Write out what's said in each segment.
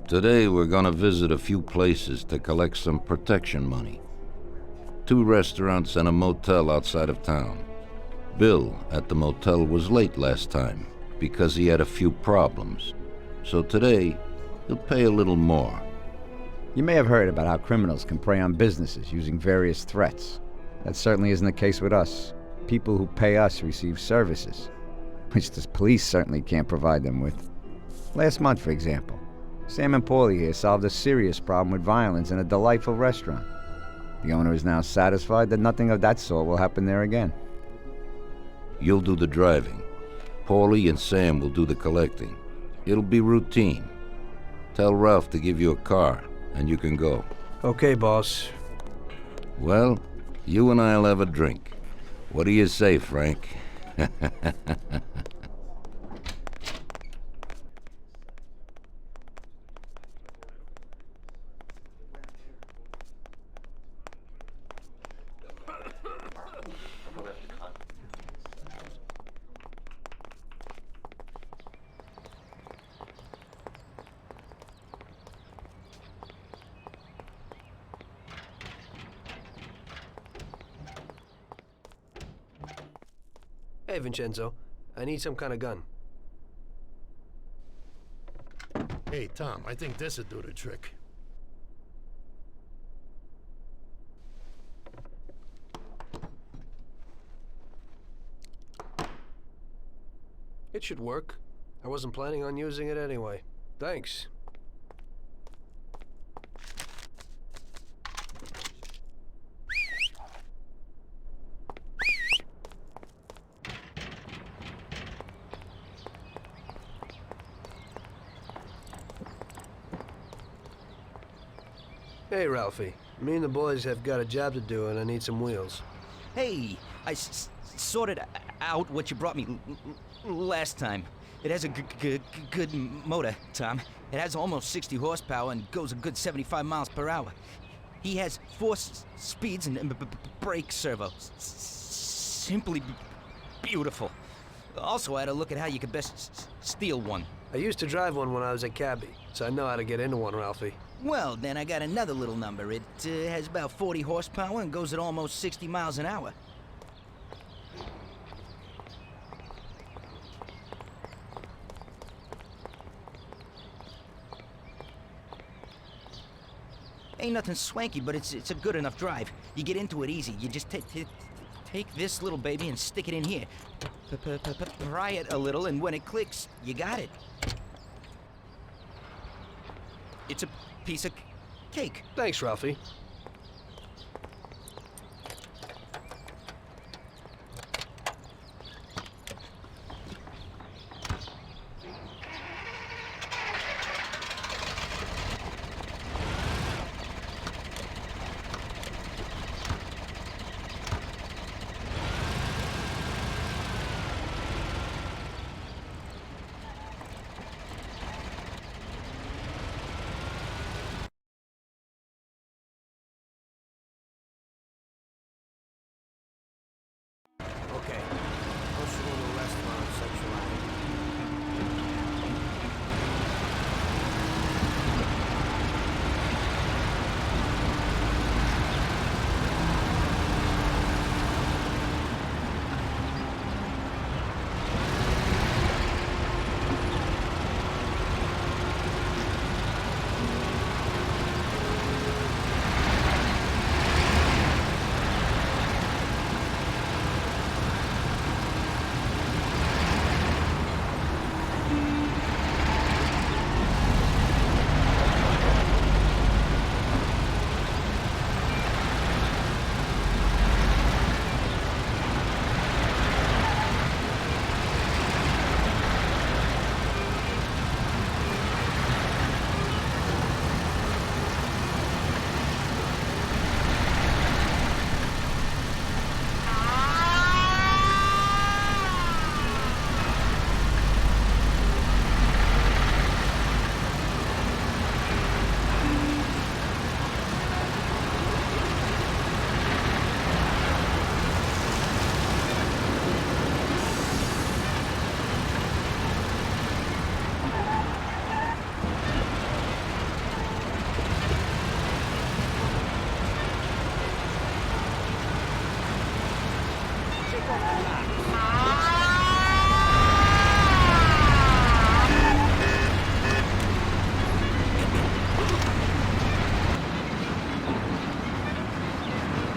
Today we're gonna visit a few places to collect some protection money. 2 restaurants and a motel outside of town. Bill at the motel was late last time because he had a few problems. So today, he'll pay a little more. You may have heard about how criminals can prey on businesses using various threats. That certainly isn't the case with us. People who pay us receive services, which the police certainly can't provide them with. Last month, for example, Sam and Paulie here solved a serious problem with violence in a delightful restaurant. The owner is now satisfied that nothing of that sort will happen there again. You'll do the driving. Paulie and Sam will do the collecting. It'll be routine. Tell Ralph to give you a car, and you can go. Okay, boss. Well, you and I'll have a drink. What do you say, Frank? Hey, Vincenzo. I need some kind of gun. Hey, Tom, I think this'd do the trick. It should work. I wasn't planning on using it anyway. Thanks. Hey, Ralphie. Me and the boys have got a job to do, and I need some wheels. Hey, I sorted out what you brought me last time. It has a good motor, Tom. It has almost 60 horsepower and goes a good 75 miles per hour. He has 4 speeds and brake servo. Simply beautiful. Also, I had a look at how you could best steal one. I used to drive one when I was a cabbie, so I know how to get into one, Ralphie. Well, then I got another little number. It has about 40 horsepower and goes at almost 60 miles an hour. Ain't nothing swanky, but it's a good enough drive. You get into it easy. You just take this little baby and stick it in here. Pry it a little, and when it clicks, you got it. It's a piece of cake. Thanks, Ralphie.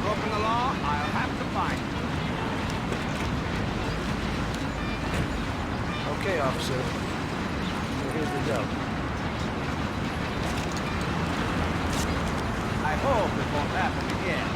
Broken the law, I'll have to find you. Okay, officer. So here's the go. I hope it won't happen again.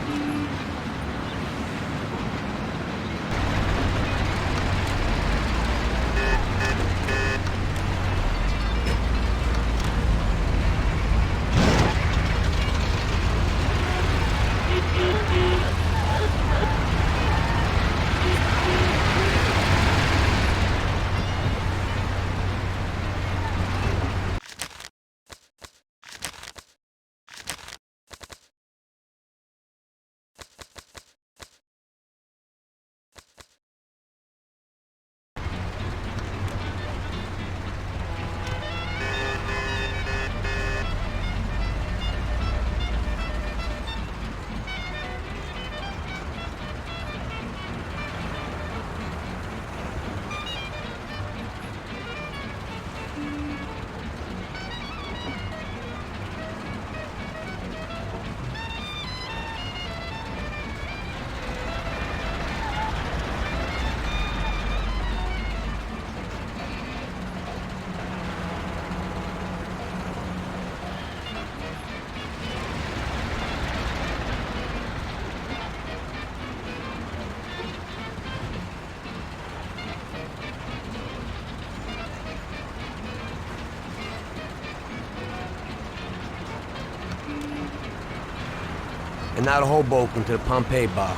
And now to Hoboken to the Pompeii bar.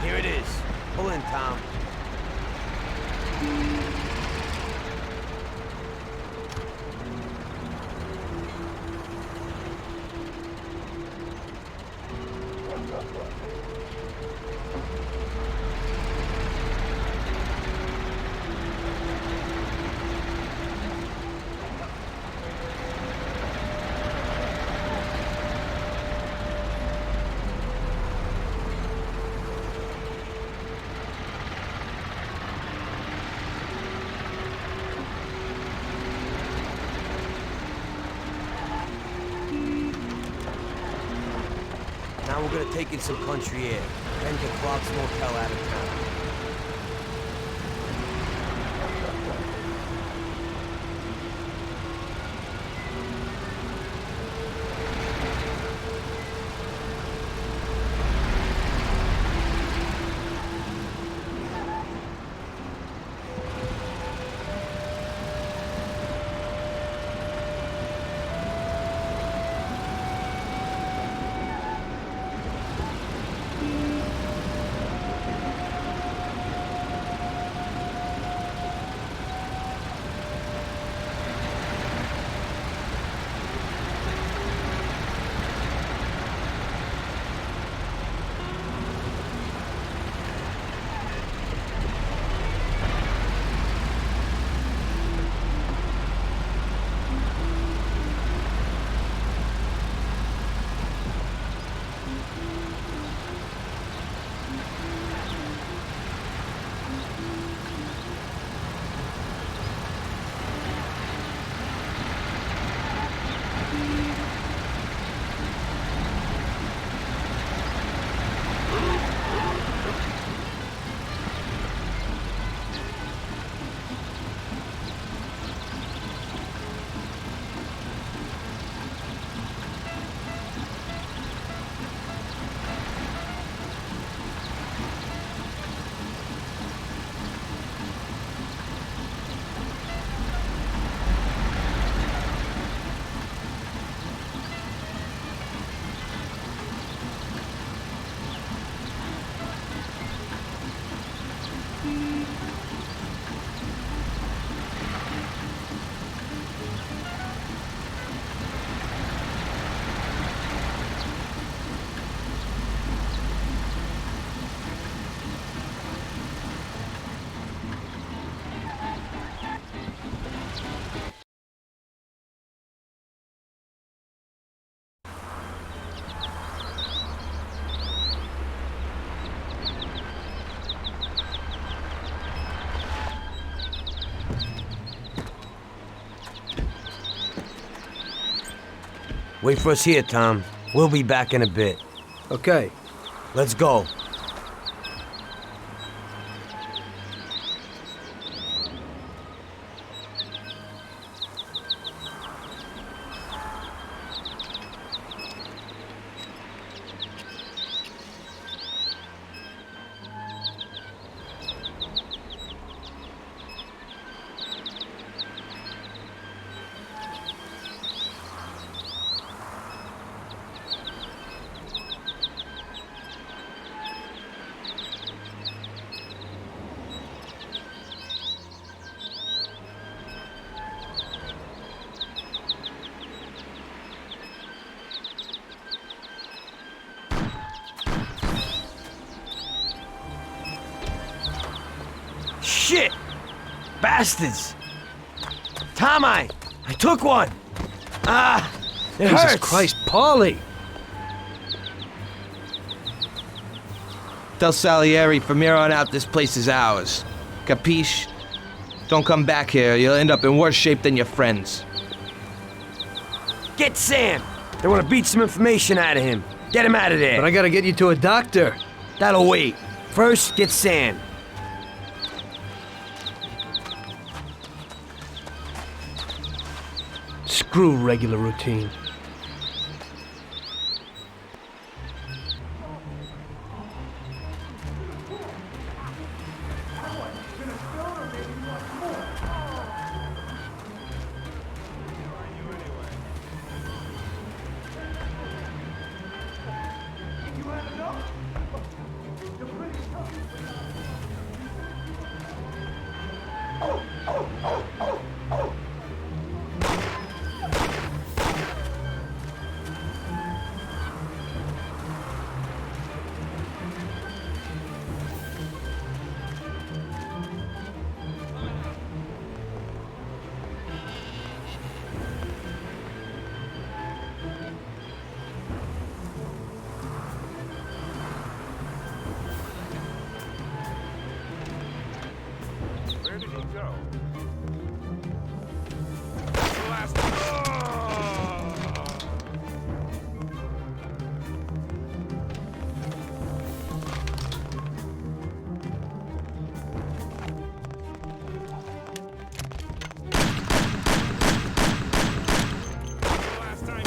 Here it is. Pull in, Tom. Now we're gonna take in some country air, then get Clark's motel out of town. Wait for us here, Tom. We'll be back in a bit. Okay. Let's go. Shit! Bastards! Tom, I took one! Ah! It Jesus hurts! Christ, Paulie! Tell Salieri from here on out this place is ours. Capiche? Don't come back here, you'll end up in worse shape than your friends. Get Sam! They want to beat some information out of him. Get him out of there. But I gotta get you to a doctor. That'll wait. First, get Sam. Screw regular routine. Where did he go? Last... Last time...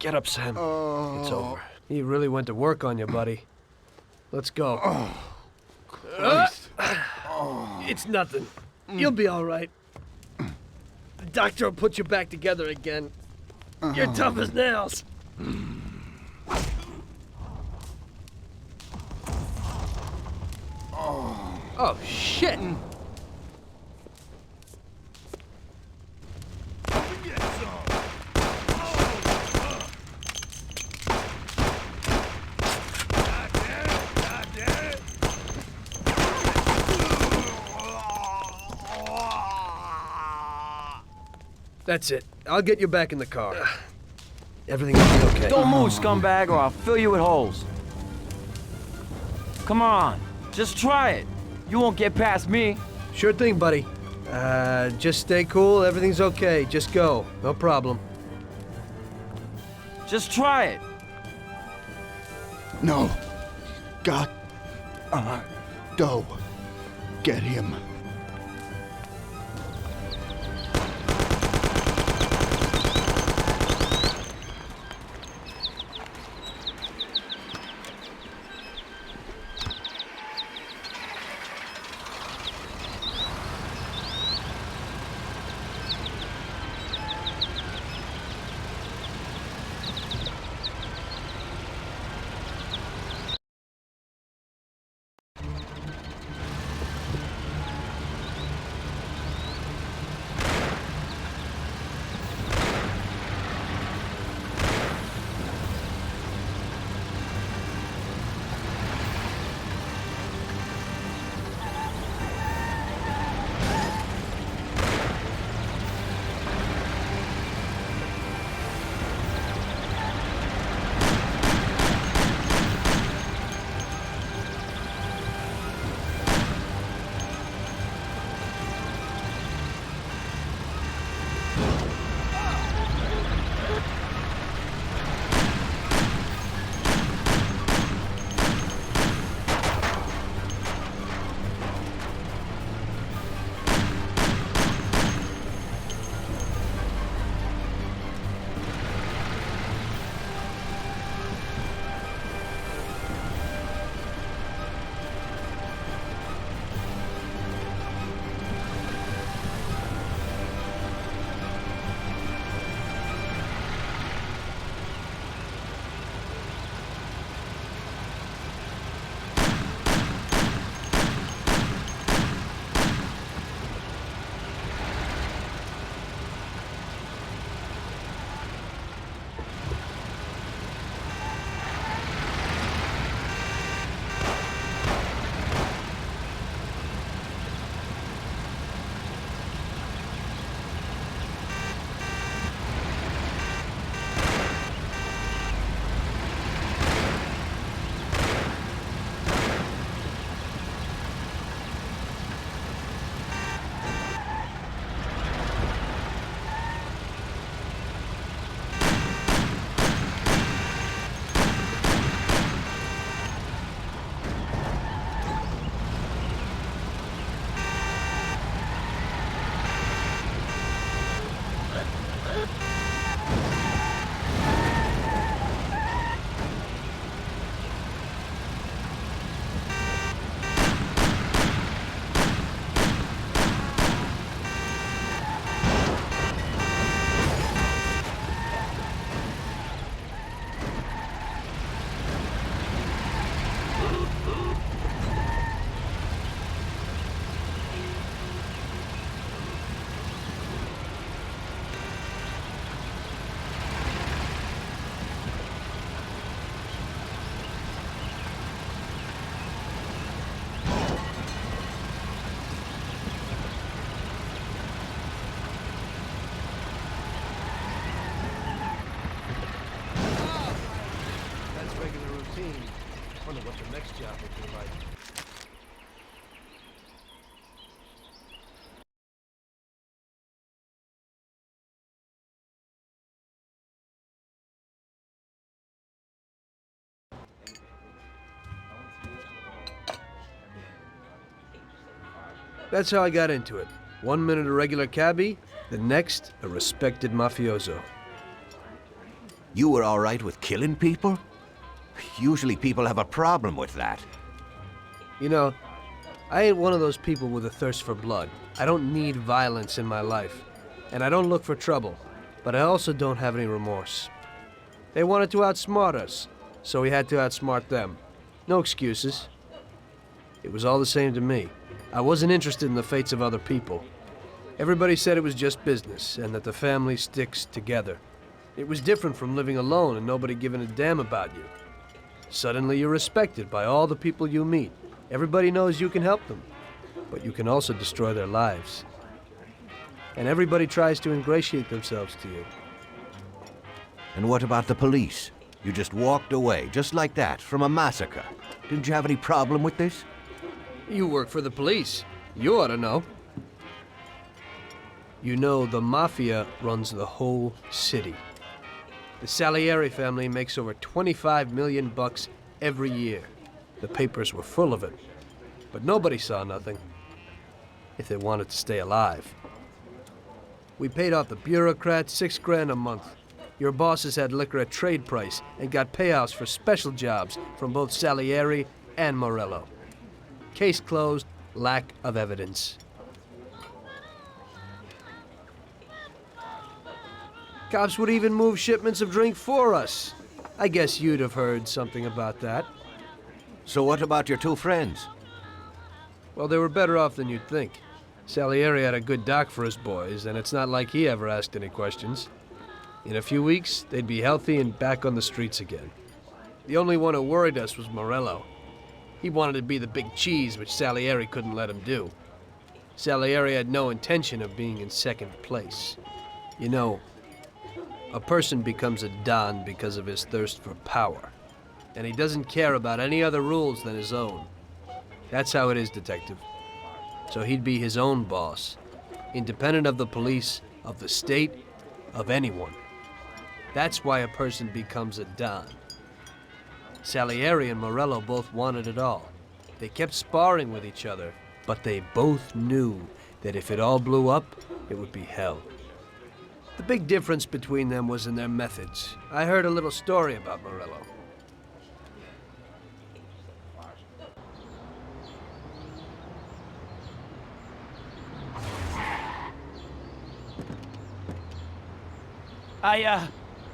Get up, Sam. It's over. He really went to work on you, buddy. Let's go. Christ. It's nothing. You'll be all right. The doctor will put you back together again. You're tough as nails. Oh, shit! That's it. I'll get you back in the car. Everything will be okay. Don't move, scumbag, or I'll fill you with holes. Come on, just try it. You won't get past me. Sure thing, buddy. Just stay cool. Everything's okay. Just go. No problem. Just try it. No. God. Doe. Get him. Wonder what your next job will be like. That's how I got into it. 1 minute a regular cabbie, the next a respected mafioso. You were all right with killing people? Usually people have a problem with that. You know, I ain't one of those people with a thirst for blood. I don't need violence in my life. And I don't look for trouble. But I also don't have any remorse. They wanted to outsmart us, so we had to outsmart them. No excuses. It was all the same to me. I wasn't interested in the fates of other people. Everybody said it was just business, and that the family sticks together. It was different from living alone and nobody giving a damn about you. Suddenly you're respected by all the people you meet. Everybody knows you can help them, but you can also destroy their lives. And everybody tries to ingratiate themselves to you. And what about the police? You just walked away, just like that, from a massacre. Didn't you have any problem with this? You work for the police. You ought to know. You know, the Mafia runs the whole city. The Salieri family makes over 25 million bucks every year. The papers were full of it. But nobody saw nothing. If they wanted to stay alive. We paid off the bureaucrats $6 grand a month. Your bosses had liquor at trade price and got payouts for special jobs from both Salieri and Morello. Case closed, lack of evidence. Cops would even move shipments of drink for us. I guess you'd have heard something about that. So what about your two friends? Well, they were better off than you'd think. Salieri had a good doc for his boys, and it's not like he ever asked any questions. In a few weeks, they'd be healthy and back on the streets again. The only one who worried us was Morello. He wanted to be the big cheese, which Salieri couldn't let him do. Salieri had no intention of being in second place. You know, a person becomes a Don because of his thirst for power. And he doesn't care about any other rules than his own. That's how it is, Detective. So he'd be his own boss, independent of the police, of the state, of anyone. That's why a person becomes a Don. Salieri and Morello both wanted it all. They kept sparring with each other, but they both knew that if it all blew up, it would be hell. The big difference between them was in their methods. I heard a little story about Morello.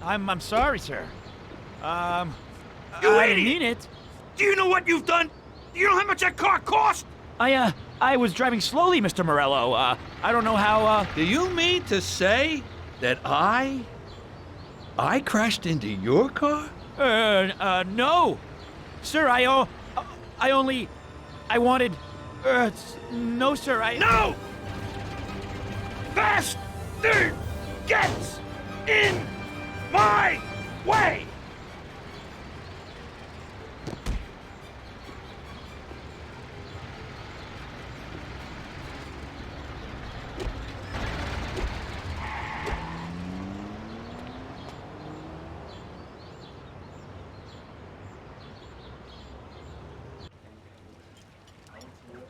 I'm sorry, sir. You I idiot! didn't mean it. Do you know what you've done? Do you know how much that car cost? I was driving slowly, Mr. Morello. I don't know how, Do you mean to say that I crashed into your car? no. Sir, I wanted, no, sir, No! Bastard gets in my way!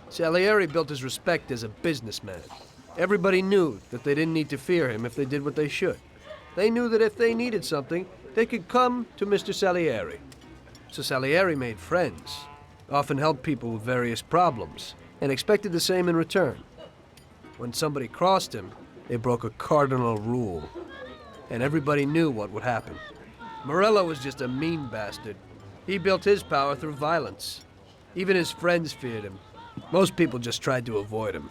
Salieri built his respect as a businessman. Everybody knew that they didn't need to fear him if they did what they should. They knew that if they needed something, they could come to Mr. Salieri. So Salieri made friends, often helped people with various problems, and expected the same in return. When somebody crossed him, they broke a cardinal rule, and everybody knew what would happen. Morello was just a mean bastard. He built his power through violence. Even his friends feared him. Most people just tried to avoid him.